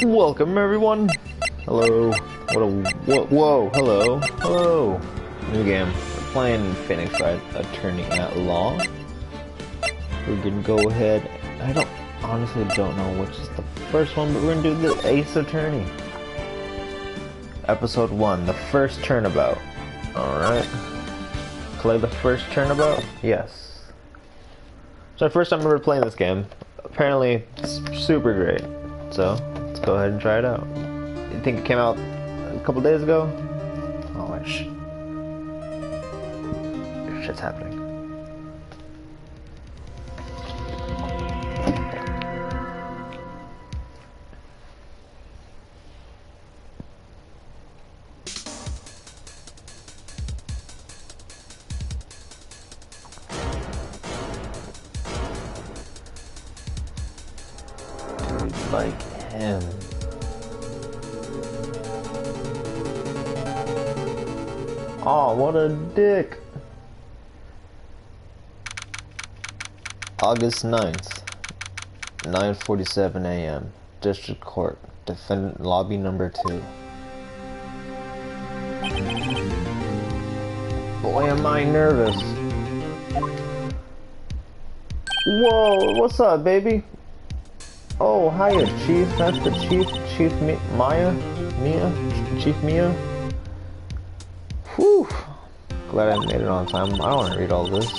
Welcome everyone. Hello. Whoa, hello. New game. We're playing Phoenix Wright, Attorney at Law. We're gonna go ahead. Honestly don't know which is the first one, but we're gonna do the Ace Attorney. Episode 1, the first turnabout. Alright. Play the first turnabout? Yes. It's my first time ever playing this game. Apparently, it's super great. So, let's go ahead and try it out. You think it came out a couple days ago? Oh, shit's happening. Like him. Oh, what a dick. August 9th, 9:47 a.m. District Court, Defendant Lobby number 2. Boy, am I nervous. Whoa, what's up, baby? Oh, hiya, Chief. That's the Chief. Chief Mia? Chief Mia? Whew. Glad I made it on time. I don't want to read all this.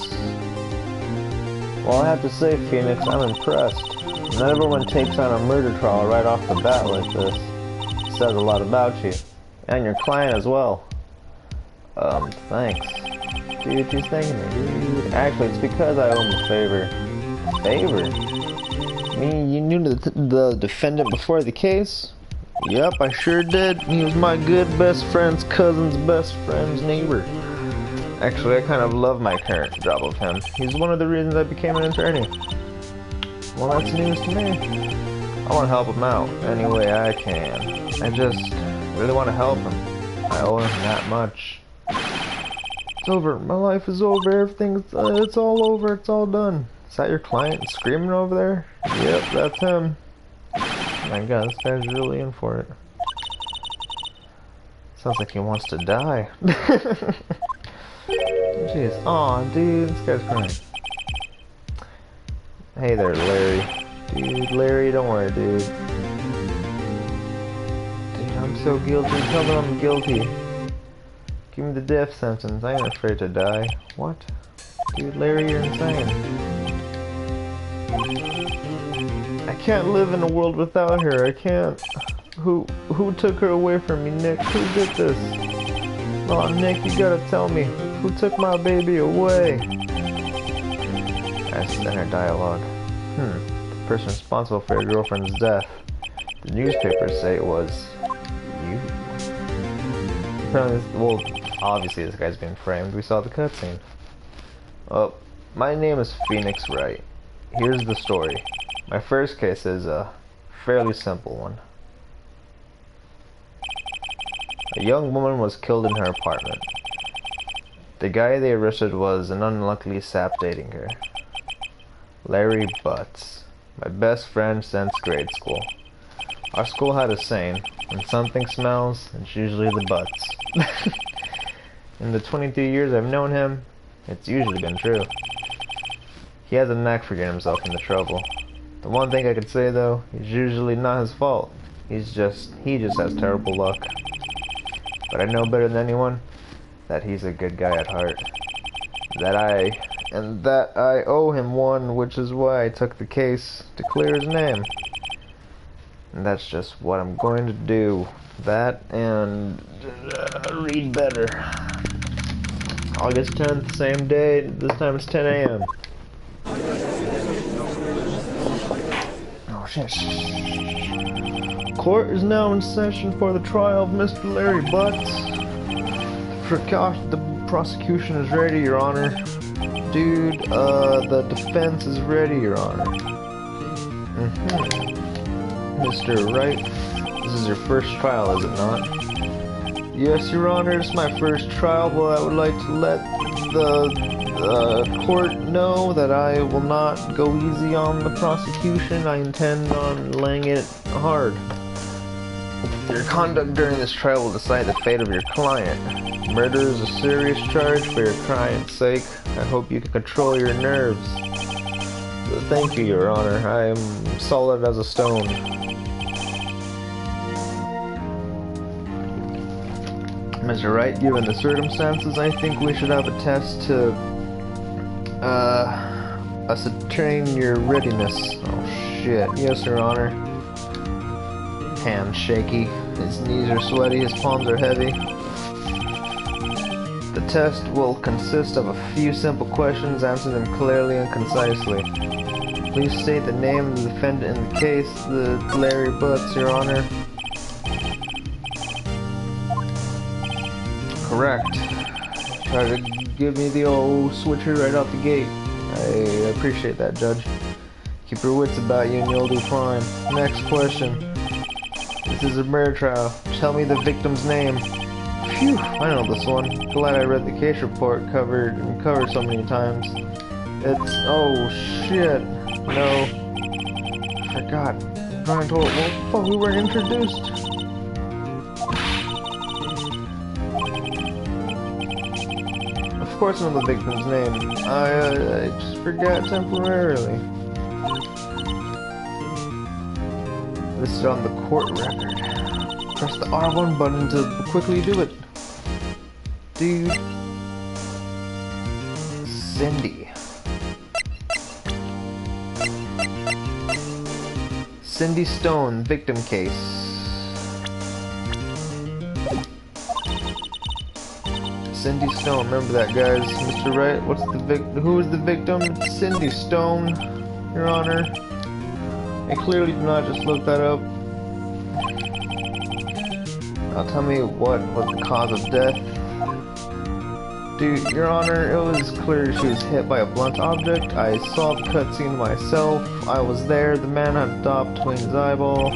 Well, I have to say, Phoenix, I'm impressed. Not everyone takes on a murder trial right off the bat like this. It says a lot about you. And your client as well. Thanks. Dude, she's thanking me, dude. Actually, it's because I owe him a favor. A favor? You knew the defendant before the case? Yep, I sure did. He was my good best friend's cousin's best friend's neighbor. Actually, I kind of love my current job of him. He's one of the reasons I became an attorney. Well, that's news to me. I want to help him out any way I can. I just really want to help him. I owe him that much. It's over. My life is over. Everything's it's all over. It's all done. Is that your client screaming over there? Yep, that's him. My god, this guy's really in for it. Sounds like he wants to die. Jeez. Aw, dude, this guy's crying. Hey there, Larry. Dude, Larry, don't worry, dude. Dude, I'm so guilty. Tell them I'm guilty. Give me the death sentence. I ain't afraid to die. What? Dude, Larry, you're insane. I can't live in a world without her. I can't. Who took her away from me, Nick? Who did this? Oh, Nick, you gotta tell me. Who took my baby away? That's inner dialogue. The person responsible for your girlfriend's death. The newspapers say it was you. Apparently, well, obviously this guy's being framed. We saw the cutscene. Oh, my name is Phoenix Wright. Here's the story. My first case is a fairly simple one. A young woman was killed in her apartment. The guy they arrested was an unlucky sap dating her. Larry Butts, my best friend since grade school. Our school had a saying, when something smells, it's usually the butts. In the 23 years I've known him, it's usually been true. He has a knack for getting himself into trouble. The one thing I could say though, is usually not his fault. He just has terrible luck. But I know better than anyone that he's a good guy at heart. That I owe him one, which is why I took the case to clear his name. And that's just what I'm going to do. That and read better. August 10th, same day, this time it's 10 a.m. Oh shit. Court is now in session for the trial of Mr. Larry Butts. The prosecution is ready, Your Honor. Dude, the defense is ready, Your Honor. Mr. Wright, this is your first trial, is it not? Yes, Your Honor, it's my first trial, but I would like to let the court know that I will not go easy on the prosecution. I intend on laying it hard. Your conduct during this trial will decide the fate of your client. Murder is a serious charge for your client's sake. I hope you can control your nerves. Thank you, Your Honor. I am solid as a stone. Mr. Wright, given the circumstances, I think we should have a test to ascertain your readiness. Oh shit. Yes, Your Honor. Hands shaky. His knees are sweaty. His palms are heavy. The test will consist of a few simple questions. Answer them clearly and concisely. Please state the name of the defendant in the case, the Larry Butts, Your Honor. Correct. Try to give me the old switcher right off the gate. I appreciate that, Judge. Keep your wits about you and you'll do fine. Next question. This is a murder trial. Tell me the victim's name. Phew, I know this one. Glad I read the case report covered so many times. It's... oh shit. No. I forgot. Brian told... well, fuck, we weren't introduced. Of course I know the victim's name. I just forgot temporarily. This is on the court record. Press the R1 button to quickly do it. Dude. Cindy. Cindy Stone, victim case. Cindy Stone, remember that, guys. Mr. Wright, who is the victim? It's Cindy Stone, Your Honor. I clearly did not just look that up. Now tell me what was the cause of death. Dude, Your Honor, it was clear she was hit by a blunt object. I saw the cutscene myself. I was there. The man had a dot between his eyeball.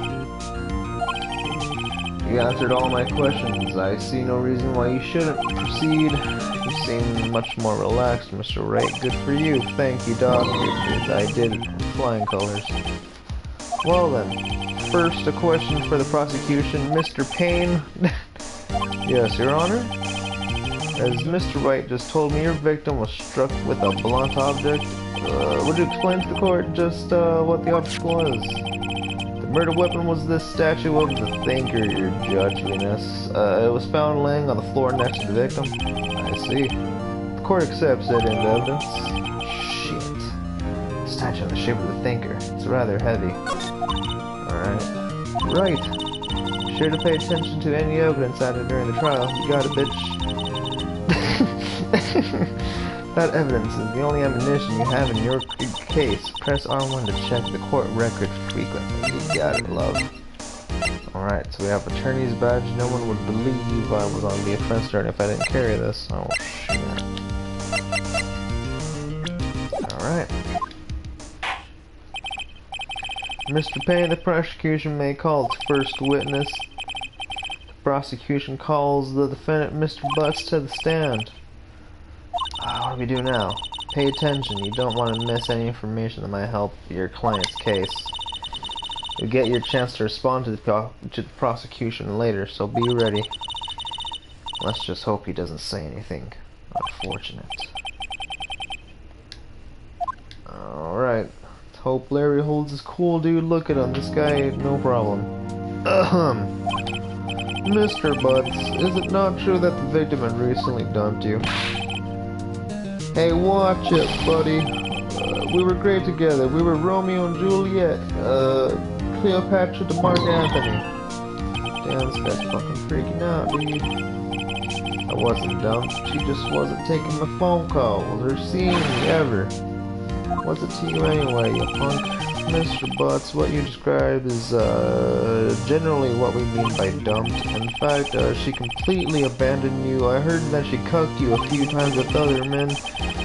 You answered all my questions. I see no reason why you shouldn't proceed. You seem much more relaxed, Mr. Wright. Good for you. Thank you, Doc. I did it in flying colors. Well then, first a question for the prosecution. Mr. Payne. Yes, Your Honor? As Mr. Wright just told me, your victim was struck with a blunt object. Would you explain to the court just what the object was? The murder weapon was this statue of the thinker, Your Judgeliness. It was found laying on the floor next to the victim. I see. The court accepts it into evidence. Shit. Statue in the shape of the thinker. It's rather heavy. Alright. Right. Sure to pay attention to any evidence added during the trial. You got it, bitch. That evidence is the only ammunition you have in your case. Press R1 to check the court record frequently. You got it, love. Alright, so we have attorney's badge. No one would believe I was on the offense chart if I didn't carry this. Oh, shit. Alright. Mr. Payne, the prosecution may call its first witness. The prosecution calls the defendant, Mr. Butts, to the stand. What do we do now? Pay attention. You don't want to miss any information that might help your client's case. You'll get your chance to respond to the prosecution later, so be ready. Let's just hope he doesn't say anything unfortunate. Alright. Hope Larry holds his cool, dude. Look at him. This guy, no problem. Mr. Butts, is it not true that the victim had recently dumped you? Hey, watch it, buddy. We were great together. We were Romeo and Juliet. Cleopatra to Mark Anthony. Damn, this guy's fucking freaking out, dude. I wasn't dumped. She just wasn't taking my phone calls or seeing me ever. What's it to you anyway, you punk? Mr. Butts, what you described is generally what we mean by dumped. In fact, she completely abandoned you. I heard that she cucked you a few times with other men.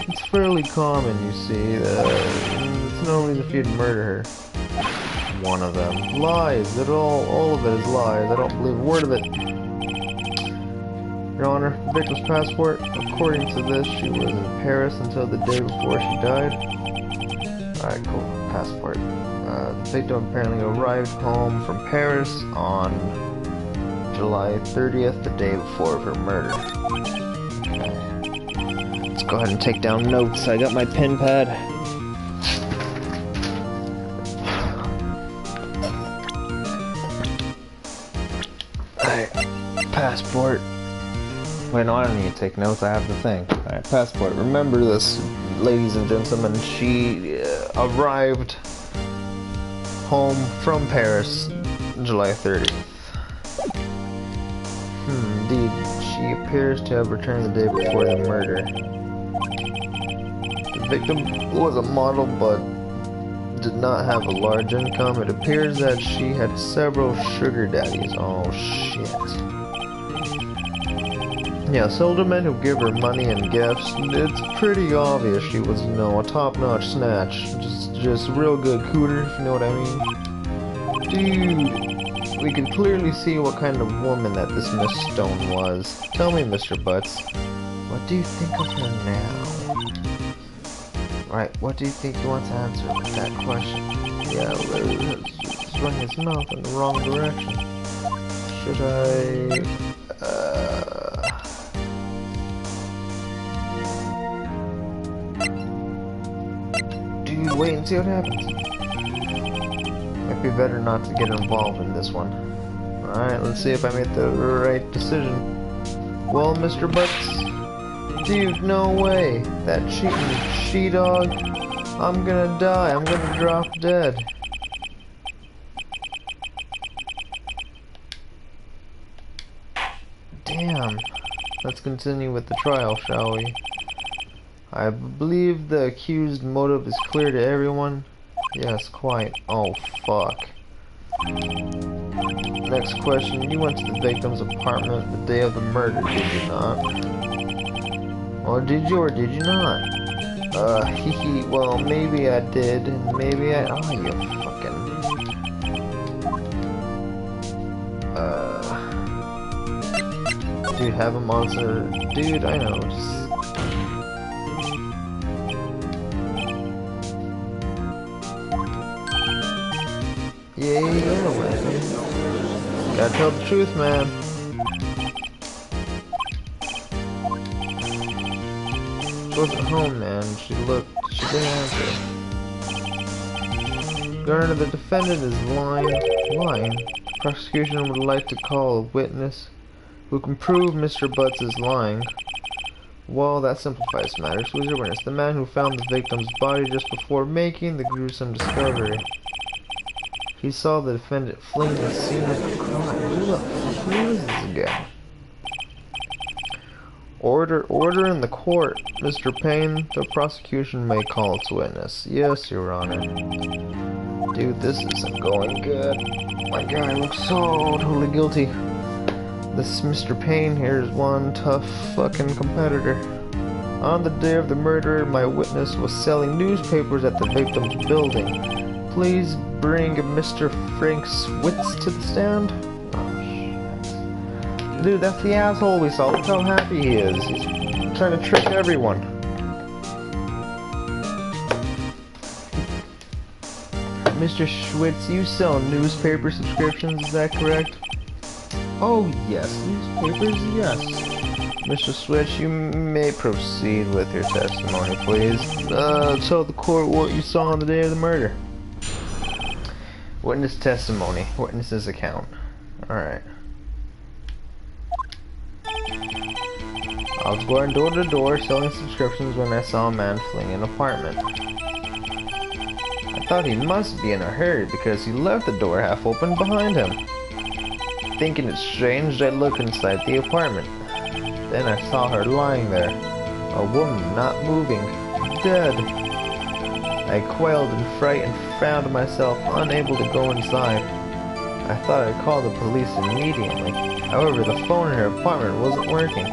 It's fairly common, you see. It's no reason for you to murder her. One of them. Lies. All of it is lies. I don't believe a word of it. Your Honor, the victim's passport. According to this, she was in Paris until the day before she died. Alright, cool. Passport. The victim apparently arrived home from Paris on July 30th, the day before her murder. Okay. Let's go ahead and take down notes. I got my pen pad. Alright, passport. Wait, no, I don't need to take notes. I have the thing. Alright, passport. Remember this, ladies and gentlemen. She arrived home from Paris July 30th. Indeed, she appears to have returned the day before the murder. The victim was a model but did not have a large income. It appears that she had several sugar daddies. Oh shit. Yes, older men who give her money and gifts. It's pretty obvious she was, you know, a top-notch snatch. Just real good cooter, if you know what I mean. Dude, we can clearly see what kind of woman that this Miss Stone was. Tell me, Mr. Butts, what do you think of her now? Right, what do you think he wants to answer with that question? Yeah, he's running his mouth in the wrong direction. Should I... Dude, wait and see what happens. Might be better not to get involved in this one. Alright, let's see if I made the right decision. Well, Mr. Butts, dude, no way. That cheating she-dog. I'm gonna die. I'm gonna drop dead. Damn. Let's continue with the trial, shall we? I believe the accused motive is clear to everyone. Yes, quite. Oh, fuck. Next question. You went to the victim's apartment the day of the murder, did you not? Or did you not? Hee, well, maybe I did, and maybe I... Oh, you fucking... Dude, have a monster... Dude, I know, just... Yeah, anyway. Gotta tell the truth, man. She wasn't home, man. She didn't answer. Garner, the defendant is lying. The prosecution would like to call a witness who can prove Mr. Butts is lying. Well, that simplifies matters. Who's your witness? The man who found the victim's body just before making the gruesome discovery. He saw the defendant fleeing the scene of the crime. Who is this again? Order in the court. Mr. Payne, the prosecution may call its witness. Yes, Your Honor. Dude, this isn't going good. My guy looks so totally guilty. This Mr. Payne here is one tough fucking competitor. On the day of the murder, my witness was selling newspapers at the victim's building. Please bring Mr. Frank Switz to the stand. Oh, shit. Dude, that's the asshole we saw. Look how happy he is. He's trying to trick everyone. Mr. Schwitz, you sell newspaper subscriptions, is that correct? Oh, yes. Newspapers, yes. Mr. Switch, you may proceed with your testimony, please. Tell the court what you saw on the day of the murder. Witness testimony. Witness's account. Alright. I was going door to door selling subscriptions when I saw a man fleeing an apartment. I thought he must be in a hurry because he left the door half open behind him. Thinking it strange, I looked inside the apartment. Then I saw her lying there. A woman not moving. Dead. I quailed in fright and found myself unable to go inside. I thought I'd call the police immediately. However, the phone in her apartment wasn't working.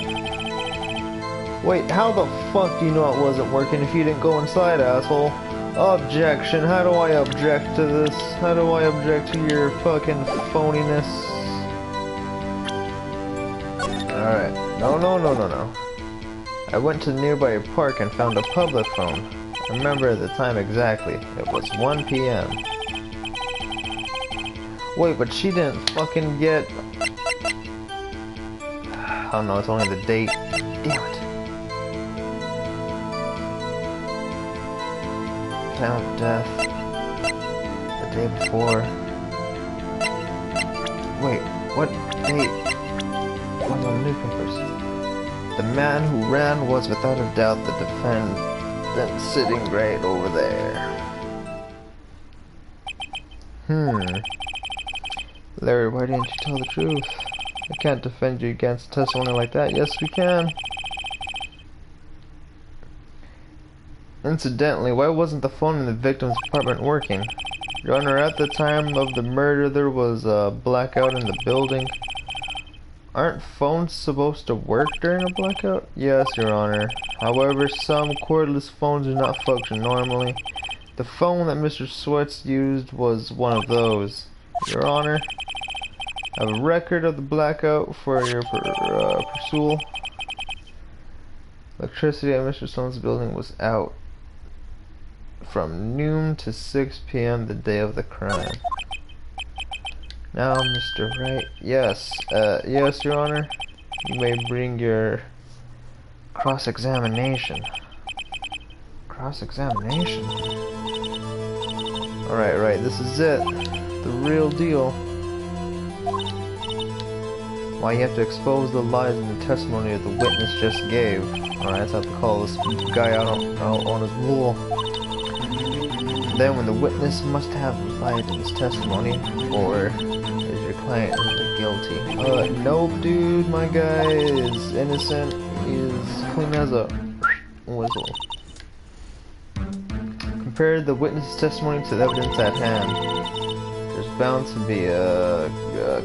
Wait, how the fuck do you know it wasn't working if you didn't go inside, asshole? Objection. How do I object to this? How do I object to your fucking phoniness? Alright. No. I went to the nearby park and found a public phone. I remember the time exactly. It was 1 p.m. Wait, but she didn't fucking get... Oh no, it's only the date. Damn it. Time of death. The day before. Wait, what date was on the newspapers? The man who ran was without a doubt the defendant sitting right over there. Larry, why didn't you tell the truth? I can't defend you against testimony like that. Yes, we can. Incidentally, why wasn't the phone in the victim's apartment working? Your Honor, at the time of the murder there was a blackout in the building. Aren't phones supposed to work during a blackout? Yes, Your Honor. However, some cordless phones do not function normally. The phone that Mr. Sweats used was one of those. Your Honor, I have a record of the blackout for your pursual. Electricity at Mr. Stone's building was out from noon to 6 p.m. the day of the crime. Now, Mr. Wright, yes, Your Honor, you may bring your cross-examination. Cross-examination? Alright, right, this is it. The real deal. Why you have to expose the lies in the testimony that the witness just gave. Alright, that's how to call this guy out on his bull. Then when the witness must have lied in his testimony, or is your client guilty? Nope, dude, my guy is innocent. He's clean as a whistle. Compare the witness's testimony to the evidence at hand. There's bound to be a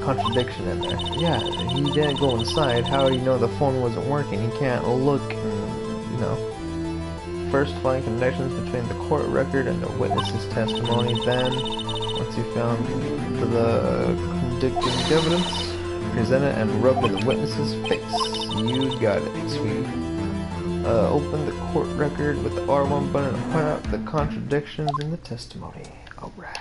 contradiction in there. Yeah, he didn't go inside. How do you know the phone wasn't working? He can't look and, you know. First, find connections between the court record and the witness's testimony. Then, once you found the contradicting evidence, present it and rub it in the witness's face. You got it, sweetie. Open the court record with the R1 button and point out the contradictions in the testimony. Alright.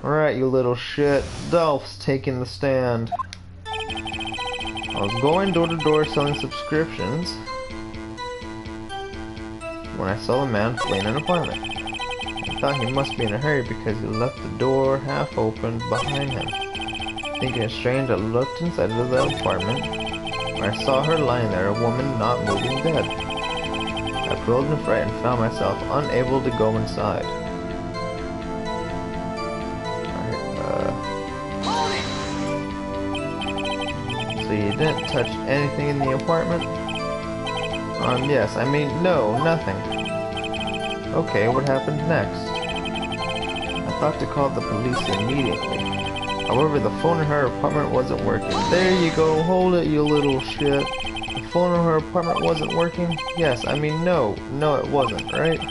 Alright, you little shit. Dalph's taking the stand. I was going door to door selling subscriptions when I saw the man fleeing an apartment. I thought he must be in a hurry because he left the door half open behind him. Thinking it strange, I looked inside of the apartment where I saw her lying there, a woman not moving dead. I pulled in fright and found myself unable to go inside. So you didn't touch anything in the apartment? Yes, I mean, no, nothing. Okay, what happened next? I thought to call the police immediately. However, the phone in her apartment wasn't working. There you go, hold it, you little shit. The phone in her apartment wasn't working? Yes, I mean, no, it wasn't, right?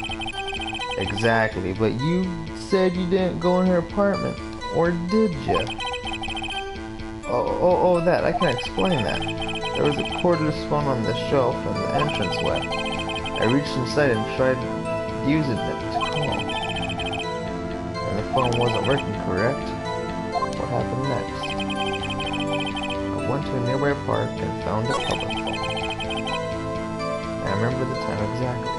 Exactly, but you said you didn't go in her apartment, or did you? Oh, that, I can explain that. There was a cordless phone on the shelf in the entranceway. I reached inside and tried using it to call. And the phone wasn't working, correct? What happened next? I went to a nearby park and found a public phone. I remember the time exactly.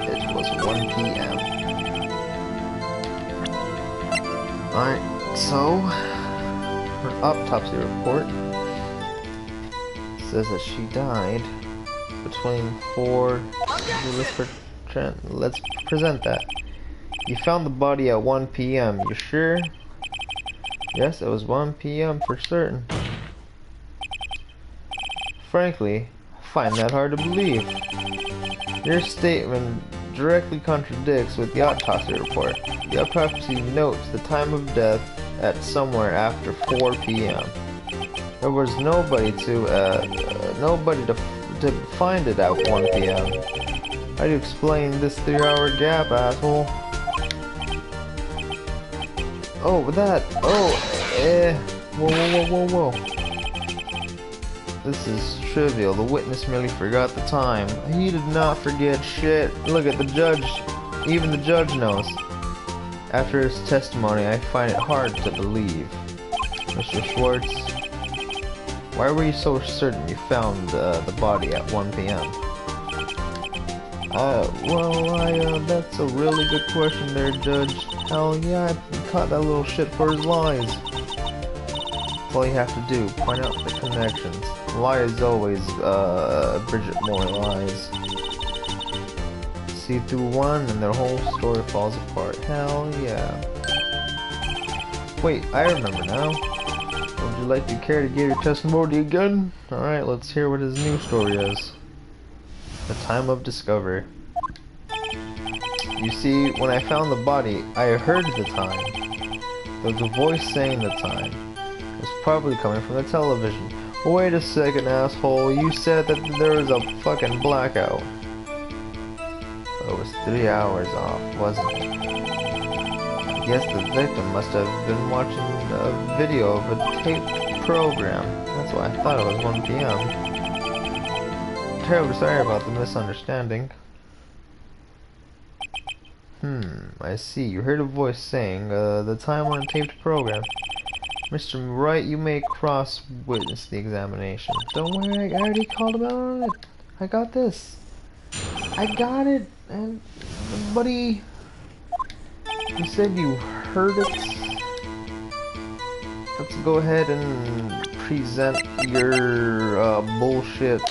It was 1 p.m. Alright, so her autopsy report says that she died between 4. Let's present that. You found the body at 1 p.m. You sure? Yes, it was 1 p.m. for certain. Frankly, I find that hard to believe. Your statement directly contradicts with the autopsy report. The autopsy notes the time of death at somewhere after 4 p.m. There was nobody to find it at 1 p.m. How do you explain this 3-hour gap, asshole? Whoa. This is trivial. The witness merely forgot the time. He did not forget shit. Look at the judge. Even the judge knows. After his testimony, I find it hard to believe. Mr. Schwartz, Why were you so certain you found the body at 1 p.m.? That's a really good question there, Judge. Hell yeah, I caught that little shit for his lies. That's all you have to do, point out the connections. Lies always, Bridget Moore lies. See through one and their whole story falls apart. Hell yeah. Wait, I remember now. Would you like to care to give your testimony again? Alright, let's hear what his new story is. The time of discovery. You see, when I found the body, I heard the time. There was a voice saying the time. It was probably coming from the television. Wait a second, asshole. You said that there was a fucking blackout. It was 3 hours off, wasn't it? I guess the victim must have been watching a video of a taped program. That's why I thought it was 1 p.m. Terribly sorry about the misunderstanding. I see. You heard a voice saying, the time on a taped program. Mr. Wright, you may cross-witness the examination. Don't worry, I already called him out on it. I got this. I got it, and buddy, you said you heard it. Let's go ahead and present your bullshit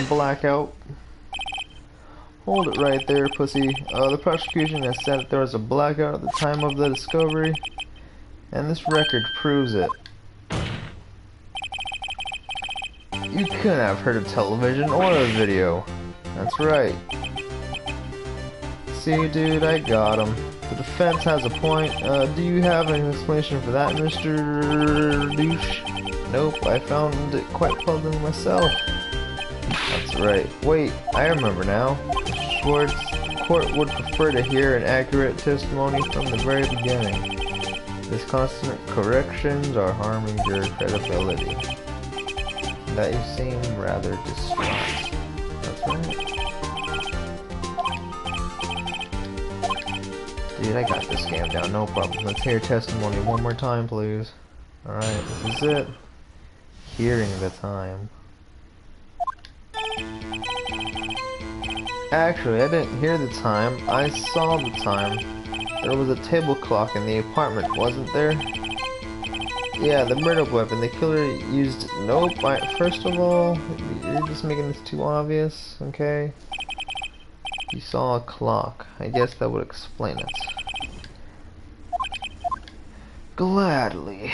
blackout. Hold it right there, pussy. The prosecution has said that there was a blackout at the time of the discovery, and this record proves it. You couldn't have heard of television or a video. That's right. See, dude, I got him. The defense has a point. Do you have an explanation for that, Mr. Douche? Nope, I found it quite puzzling myself. That's right. Wait, I remember now. Schwartz, court would prefer to hear an accurate testimony from the very beginning. These constant corrections are harming your credibility. That you seem rather distraught. That's right. Dude, I got this scam down, no problem. Let's hear testimony one more time, please. Alright, this is it. Hearing the time. Actually, I didn't hear the time. I saw the time. There was a table clock in the apartment, wasn't there? Yeah, the murder weapon the killer used. Nope. First of all, you're just making this too obvious, okay? You saw a clock. I guess that would explain it. Gladly.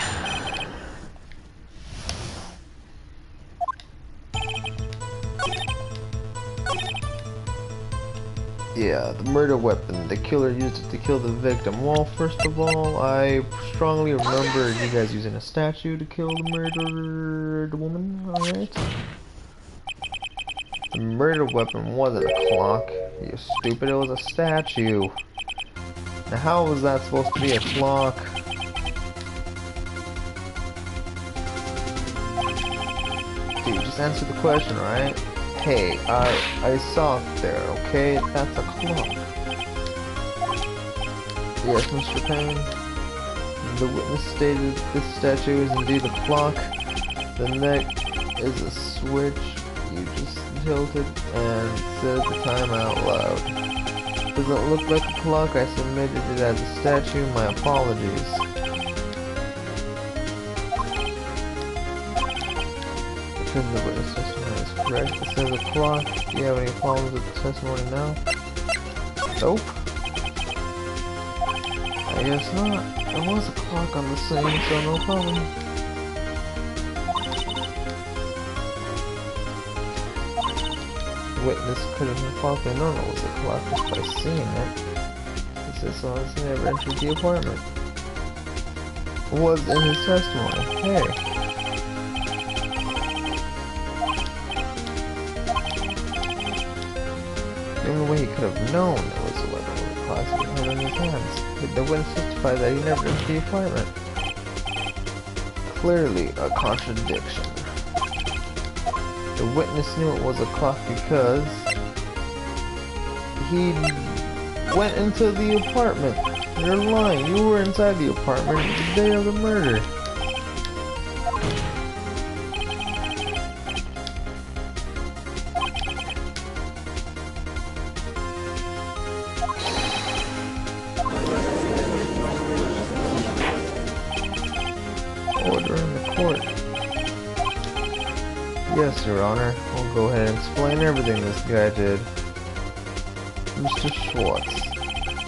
Yeah, the murder weapon. The killer used it to kill the victim. Well, first of all, I strongly remember you guys using a statue to kill the murdered woman, alright? The murder weapon wasn't a clock. You stupid, it was a statue. Now how was that supposed to be a clock? Dude, just answer the question, right? Hey, I saw it there, okay? That's a clock. Yes, Mr. Payne. The witness stated this statue is indeed a clock. The neck is a switch. You just tilted and said the time out loud. Doesn't look like a clock. I submitted it as a statue. My apologies. Because the witness testimony is correct. It says a clock. Do you have any problems with the testimony now? Nope. I guess not. There was a clock on the scene, so no problem. Witness could have possibly known it was a clock just by seeing it. He says so as he never entered the apartment. It was in his testimony. Hey. The only way he could have known it was the weapon with the clock he had in his hands. The witness testified that he never entered the apartment. Clearly a contradiction. The witness knew it was a clock because he went into the apartment. You're lying. You were inside the apartment the day of the murder. Yes, Your Honor. We'll go ahead and explain everything this guy did. Mr. Schwartz,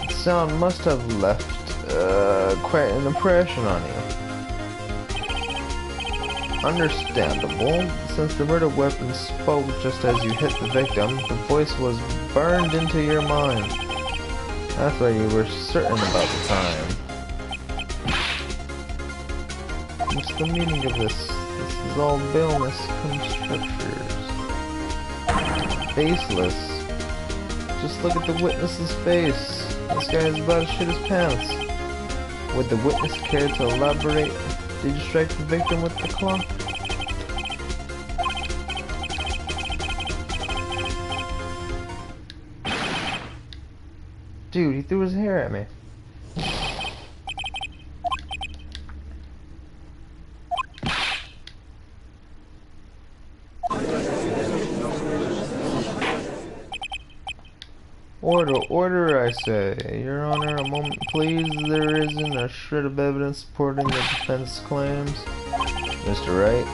the sound must have left quite an impression on you. Understandable, since the murder weapon spoke just as you hit the victim, the voice was burned into your mind. That's why you were certain about the time. What's the meaning of this? This is all Baleness conjectures. Faceless. Just look at the witness's face. This guy is about to shit his pants. Would the witness care to elaborate? Did you strike the victim with the clock? Dude, he threw his hair at me. Order, I say. Your Honor, a moment please. There isn't a shred of evidence supporting the defense claims. Mr. Wright,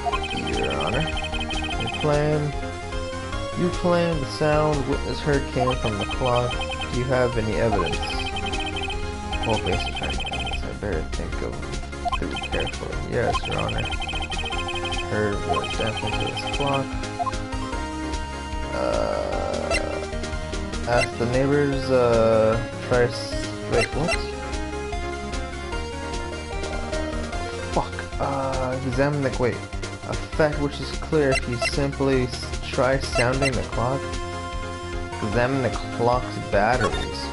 Your Honor. You claim the sound witness heard came from the clock. Do you have any evidence? Well, face attorney, I better think of through carefully. Yes, Your Honor. Heard was definitely to this clock. Ask the neighbors, wait, what? Examine the, wait. A fact which is clear if you simply try sounding the clock. Examine the clock's batteries.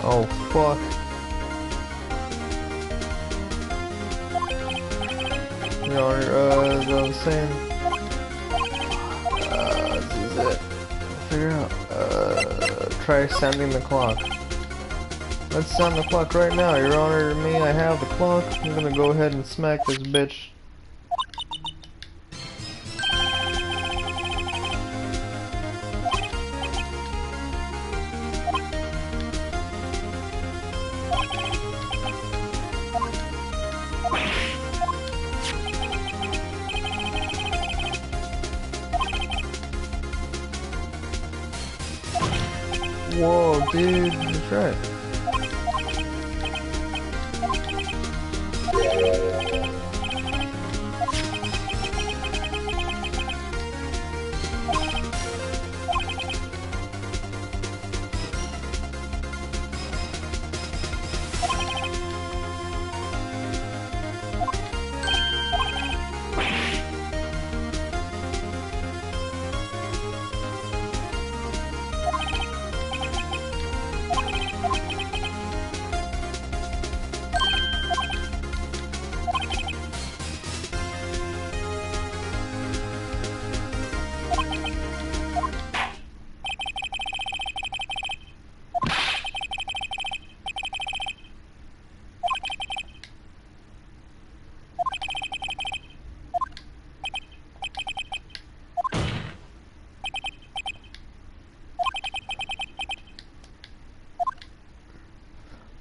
Oh, fuck. Your Honor, as I was saying, this is it. Figure out, try sounding the clock. Let's sound the clock right now, Your Honor. Me, I have the clock. I'm gonna go ahead and smack this bitch. Whoa, dude, that's right.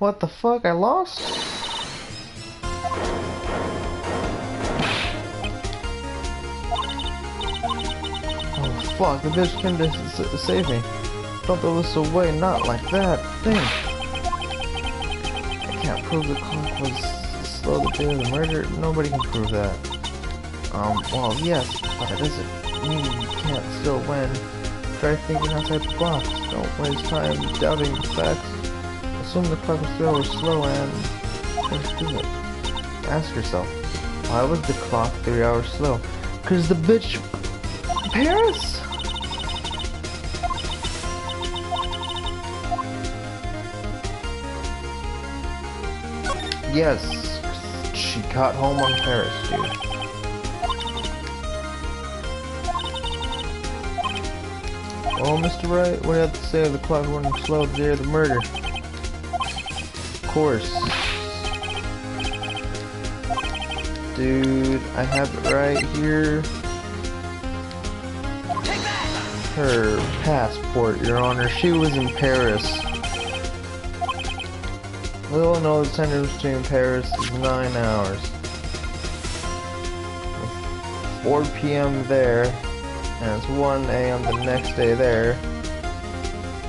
What the fuck? I lost? Oh fuck, the bitch came to save me. Don't throw this away, not like that. Think. I can't prove the clock was slow the day of the murder. Nobody can prove that. Well, yes, but it doesn't mean you can't still win. Try thinking outside the box. Don't waste time doubting the facts. Assume the clock was 3 hours slow and just do it. Ask yourself, why was the clock 3 hours slow? Cause the bitch Paris? Yes, she got home on Paris, dude. Oh, Mr. Wright, what do you have to say of the clock running slow the day of the murder? Of course. dude. I have it right here. Her passport, Your Honor. She was in Paris. We all know the time difference between Paris is 9 hours. 4 p.m. there, and it's 1 a.m. the next day there.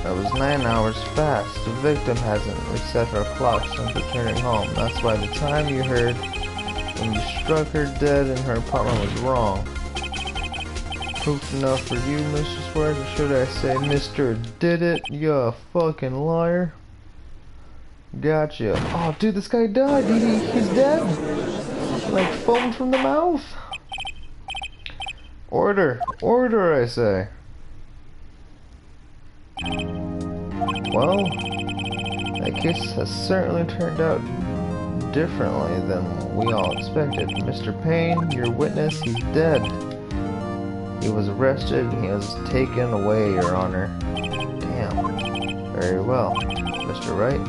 That was 9 hours fast. The victim hasn't reset her clock since returning home. That's why the time you heard when you struck her dead in her apartment was wrong. Proof enough for you, Mr. Swears, or should I say Mr. Did It? You a fucking liar. Gotcha. Oh, dude, this guy died. He's dead. Like foamed from the mouth. Order. Order, I say. Well, that case has certainly turned out differently than we all expected. Mr. Payne, your witness, he's dead. He was arrested and he was taken away, Your Honor. Damn. Very well. Mr. Wright?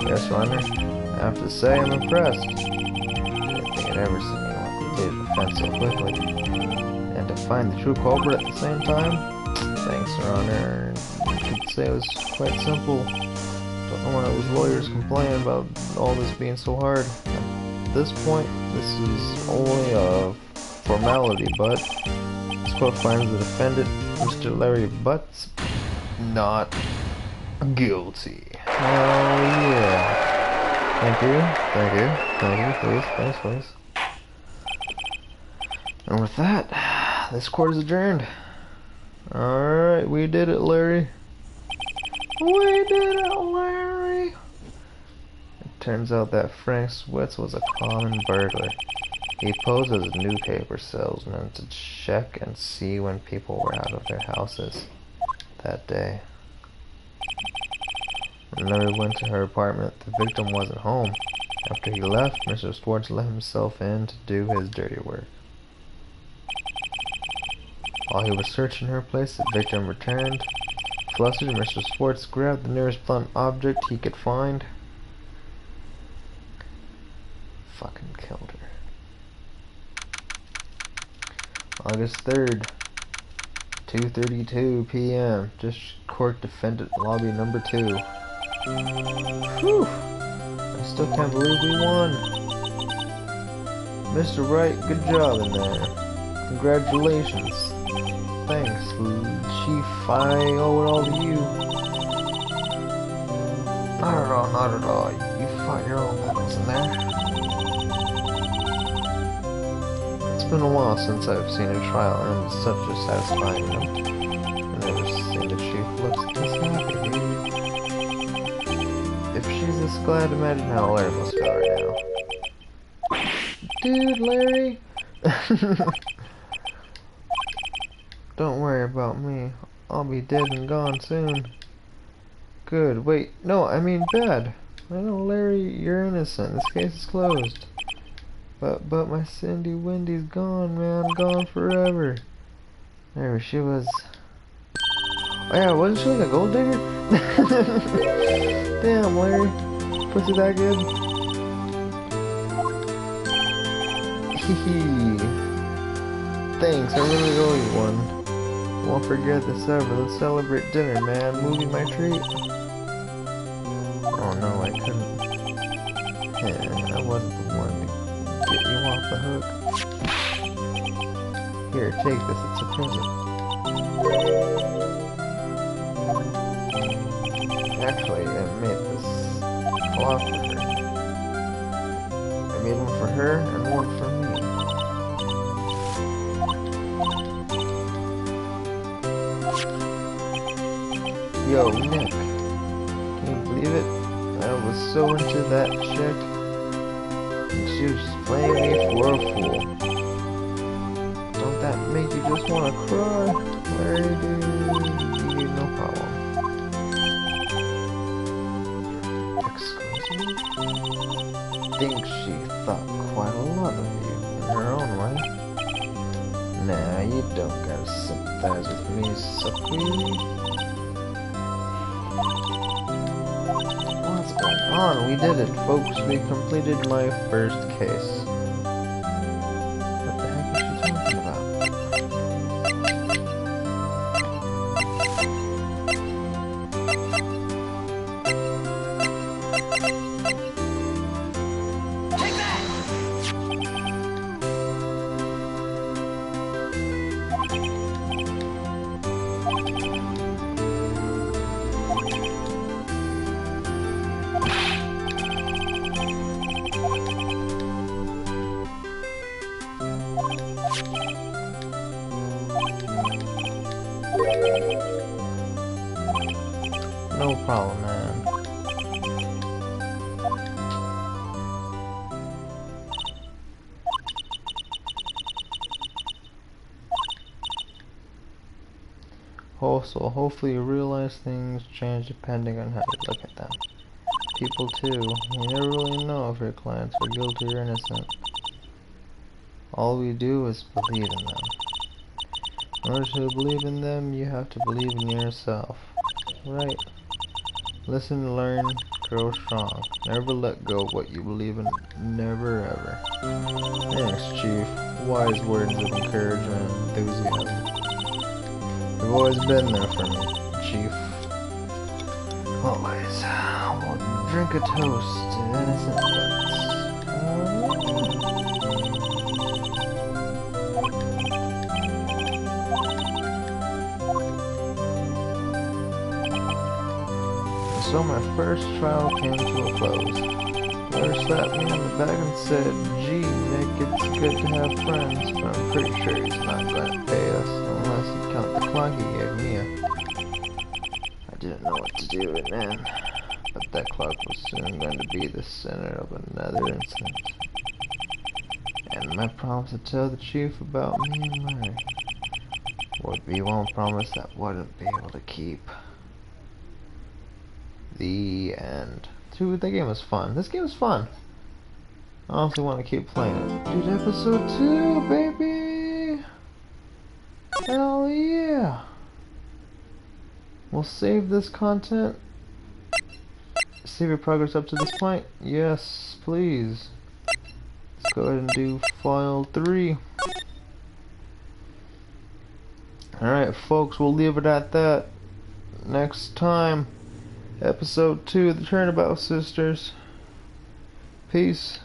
Yes, Your Honor. I have to say I'm impressed. I didn't think I'd ever seen anyone complete a defense so quickly. And to find the true culprit at the same time? Thanks, Your Honor. You could say it was quite simple. Don't know why those lawyers complain about all this being so hard. At this point, this is only a formality, but this court finds the defendant, Mr. Larry Butts, not guilty. Oh yeah. Thank you. Thank you. Thank you. Please. And with that, this court is adjourned. Alright, we did it, Larry. We did it, Larry. It turns out that Frank Switz was a common burglar. He posed as a newspaper salesman to check and see when people were out of their houses that day. When Larry went to her apartment, the victim wasn't home. After he left, Mr. Schwartz let himself in to do his dirty work. While he was searching her place, the victim returned. Flustered, Mr. Schwartz grabbed the nearest blunt object he could find. Fucking killed her. August 3rd, 2:32 p.m. District Court Defendant Lobby number 2. Whew! I still can't believe we won. Mr. Wright, good job in there. Congratulations. Thanks, Chief. I owe it all to you. Not at all. You fought your own battles in there. It's been a while since I've seen a trial end such a satisfying note. I've never seen the Chief looks this happy, dude. If she's this glad, imagine how Larry must feel right now. Dude, Larry! Don't worry about me. I'll be dead and gone soon. Good. Wait. No, I mean bad. I know, Larry, you're innocent. This case is closed. But my Cindy Wendy's gone, man. Gone forever. There she was. Oh yeah, wasn't she like a gold digger? Damn, Larry. Pussy that good? Hehe. Thanks, I really owe you one. Won't forget this ever. Let's celebrate dinner, man. Movie my treat. Oh no, I couldn't. Yeah, I wasn't the one to get you off the hook. Here, take this. It's a present. Actually, I made this cloth for her. I made one for her and one for me. Yo, Nick, can you believe it? I was so into that chick, and she was just playing me for a fool. Don't that make you just want to cry? Larry, dude, no problem. Excuse me? Think she thought quite a lot of you in her own way. Nah, you don't gotta sympathize with me, sucky. What's going on? We did it, folks. We completed my first case. No problem, man. Also, hopefully you realize things change depending on how you look at them. People too. You never really know if your clients are guilty or innocent. All we do is believe in them. In order to believe in them, you have to believe in yourself. Right? Listen, learn, grow strong. Never let go of what you believe in. Never ever. Thanks, Chief. Wise words of encouragement and enthusiasm. You've always been there for me, Chief. Always. We'll drink a toast to innocent butts. So my first trial came to a close. Lawyer slapped me on the back and said, "Gee, Nick, it's good to have friends, but I'm pretty sure he's not going to pay us unless you count the clock he gave me." I didn't know what to do, man, but that clock was soon going to be the center of another incident. And my promise to tell the chief about me and Larry would be one promise that wouldn't be able to keep. The end. Dude, that game was fun. This game was fun. I honestly want to keep playing it. Dude, episode 2, baby! Hell yeah! We'll save this content. Save your progress up to this point. Yes, please. Let's go ahead and do file 3. Alright, folks, we'll leave it at that. Next time. Episode 2 of the Turnabout Sisters. Peace.